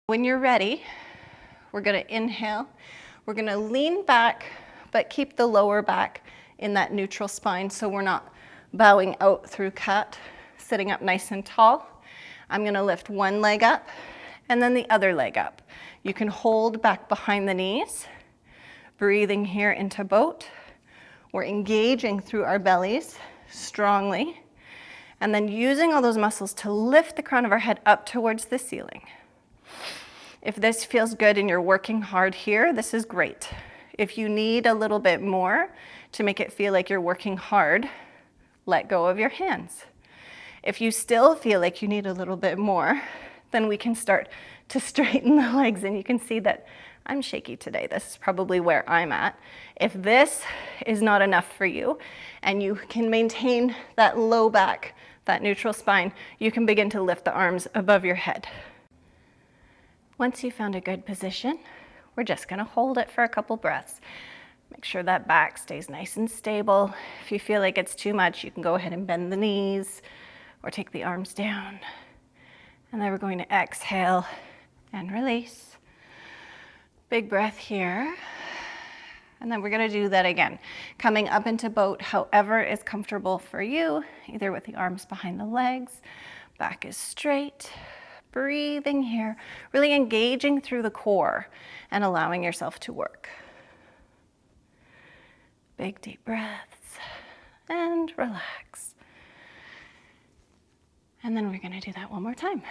When you're ready, we're going to inhale. We're going to lean back, but keep the lower back in that neutral spine so we're not bowing out through cat, sitting up nice and tall. I'm going to lift one leg up and then the other leg up. You can hold back behind the knees, breathing here into boat. We're engaging through our bellies strongly, and then using all those muscles to lift the crown of our head up towards the ceiling. If this feels good and you're working hard here, this is great. If you need a little bit more to make it feel like you're working hard, let go of your hands. If you still feel like you need a little bit more, then we can start to straighten the legs, and you can see that I'm shaky today. This is probably where I'm at. If this is not enough for you and you can maintain that low back, that neutral spine, you can begin to lift the arms above your head. Once you found a good position, we're just going to hold it for a couple breaths. Make sure that back stays nice and stable. If you feel like it's too much, you can go ahead and bend the knees or take the arms down. And then we're going to exhale and release. Big breath here. And then we're going to do that again. Coming up into boat, however is comfortable for you, either with the arms behind the legs, back is straight. Breathing here, really engaging through the core and allowing yourself to work. Big deep breaths and relax. And then we're going to do that one more time.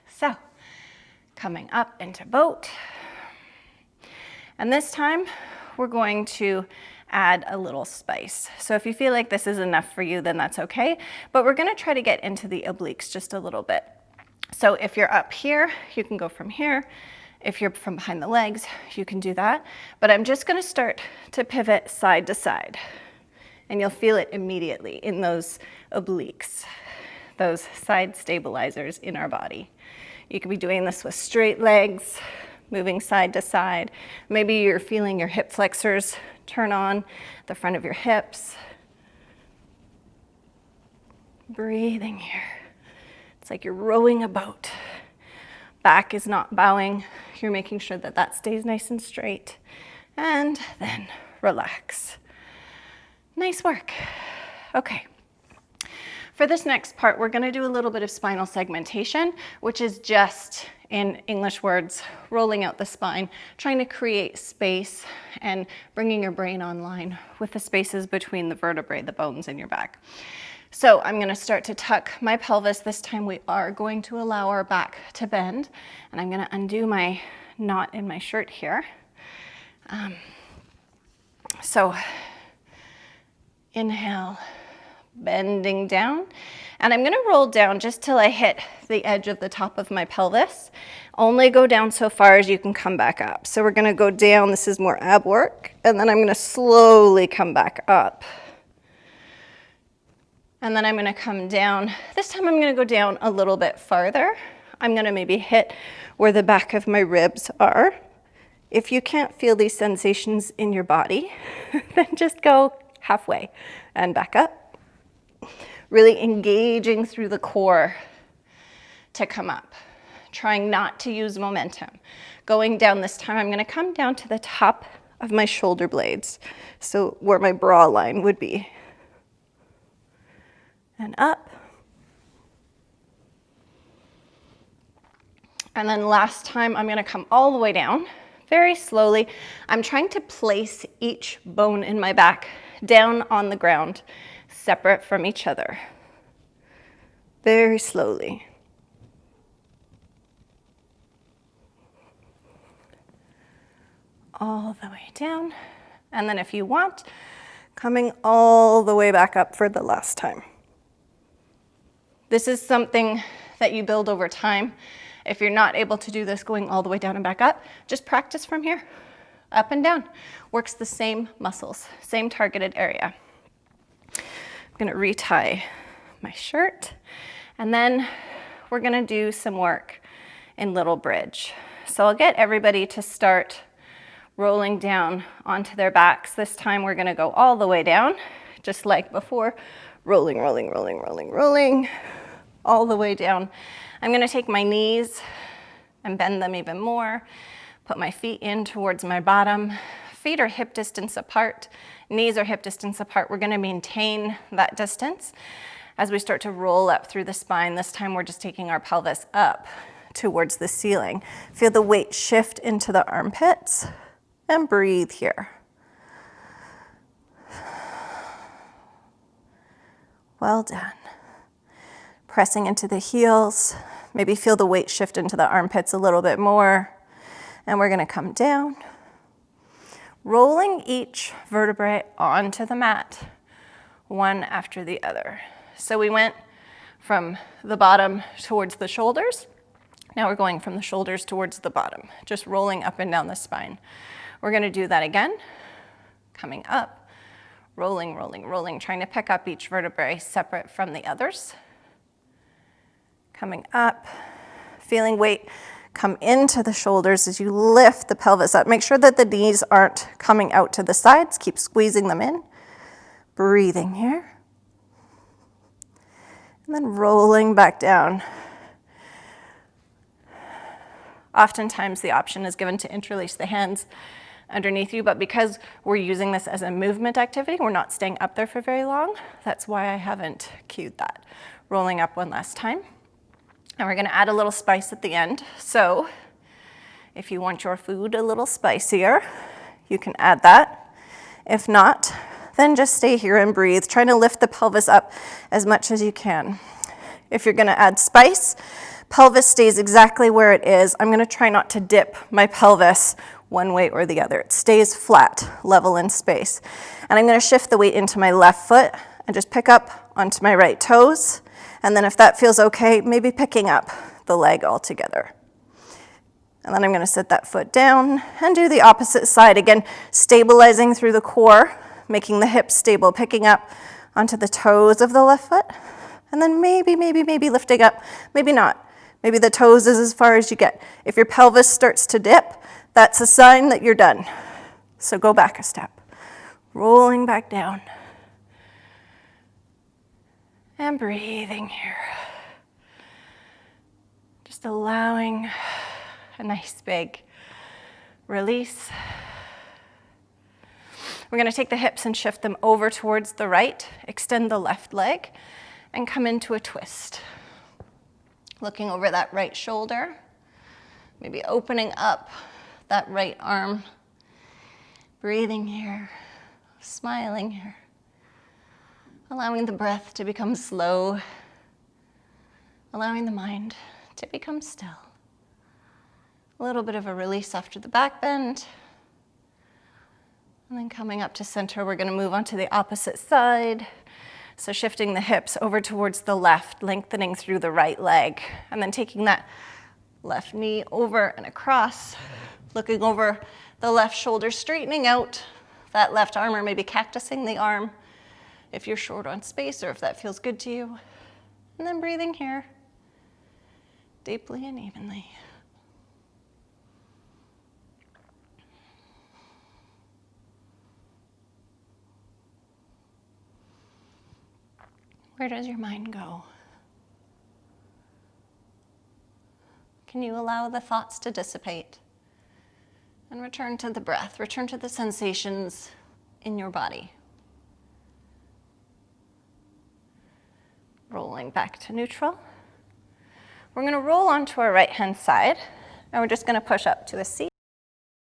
So, coming up into boat. And this time we're going to add a little spice. So if you feel like this is enough for you, then that's okay. But we're going to try to get into the obliques just a little bit. So if you're up here, you can go from here. If you're from behind the legs, you can do that. But I'm just going to start to pivot side to side. And you'll feel it immediately in those obliques, those side stabilizers in our body. You could be doing this with straight legs, moving side to side. Maybe you're feeling your hip flexors turn on the front of your hips. Breathing here. It's like you're rowing a boat. Back is not bowing. You're making sure that that stays nice and straight. And then relax. Nice work. Okay. For this next part, we're going to do a little bit of spinal segmentation, which is just, in English words, rolling out the spine, trying to create space and bringing your brain online with the spaces between the vertebrae, the bones in your back. So I'm going to start to tuck my pelvis. This time we are going to allow our back to bend. And I'm going to undo my knot in my shirt here. So inhale, bending down. And I'm going to roll down just till I hit the edge of the top of my pelvis. Only go down so far as you can come back up. So we're going to go down. This is more ab work. And then I'm going to slowly come back up. And then I'm going to come down. This time I'm going to go down a little bit farther. I'm going to maybe hit where the back of my ribs are. If you can't feel these sensations in your body, then just go halfway and back up. Really engaging through the core to come up. Trying not to use momentum. Going down this time, I'm going to come down to the top of my shoulder blades. So where my bra line would be. And up. And then last time, I'm going to come all the way down, very slowly. I'm trying to place each bone in my back down on the ground, separate from each other. Very slowly. All the way down. And then if you want, coming all the way back up for the last time. This is something that you build over time. If you're not able to do this going all the way down and back up, just practice from here, up and down. Works the same muscles, same targeted area. I'm gonna retie my shirt, and then we're gonna do some work in little bridge. So I'll get everybody to start rolling down onto their backs. This time we're gonna go all the way down just like before, rolling, rolling, rolling, rolling, rolling, all the way down. I'm gonna take my knees and bend them even more, put my feet in towards my bottom. Feet are hip distance apart, knees are hip distance apart. We're gonna maintain that distance as we start to roll up through the spine. This time we're just taking our pelvis up towards the ceiling. Feel the weight shift into the armpits and breathe here. Well done. Pressing into the heels. Maybe feel the weight shift into the armpits a little bit more. And we're gonna come down, rolling each vertebrae onto the mat, one after the other. So we went from the bottom towards the shoulders. Now we're going from the shoulders towards the bottom, just rolling up and down the spine. We're gonna do that again, coming up, rolling, rolling, rolling, trying to pick up each vertebrae separate from the others. Coming up, feeling weight come into the shoulders as you lift the pelvis up. Make sure that the knees aren't coming out to the sides. Keep squeezing them in. Breathing here. And then rolling back down. Oftentimes the option is given to interlace the hands underneath you, but because we're using this as a movement activity, we're not staying up there for very long. That's why I haven't cued that. Rolling up one last time. And we're gonna add a little spice at the end. So if you want your food a little spicier, you can add that. If not, then just stay here and breathe, trying to lift the pelvis up as much as you can. If you're gonna add spice, pelvis stays exactly where it is. I'm gonna try not to dip my pelvis one way or the other. It stays flat, level in space. And I'm gonna shift the weight into my left foot and just pick up onto my right toes. And then if that feels okay, maybe picking up the leg altogether. And then I'm gonna sit that foot down and do the opposite side. Again, stabilizing through the core, making the hips stable, picking up onto the toes of the left foot. And then maybe lifting up, maybe not. Maybe the toes is as far as you get. If your pelvis starts to dip, that's a sign that you're done. So go back a step, rolling back down. And breathing here. Just allowing a nice big release. We're going to take the hips and shift them over towards the right, extend the left leg, and come into a twist. Looking over that right shoulder, maybe opening up that right arm. Breathing here, smiling here. Allowing the breath to become slow, allowing the mind to become still. A little bit of a release after the back bend. And then coming up to center, we're gonna move on to the opposite side. So shifting the hips over towards the left, lengthening through the right leg, and then taking that left knee over and across, looking over the left shoulder, straightening out that left arm, or maybe cactusing the arm if you're short on space or if that feels good to you. And then breathing here, deeply and evenly. Where does your mind go? Can you allow the thoughts to dissipate and return to the breath, return to the sensations in your body? Rolling back to neutral. We're going to roll onto our right-hand side, and we're just going to push up to a seat.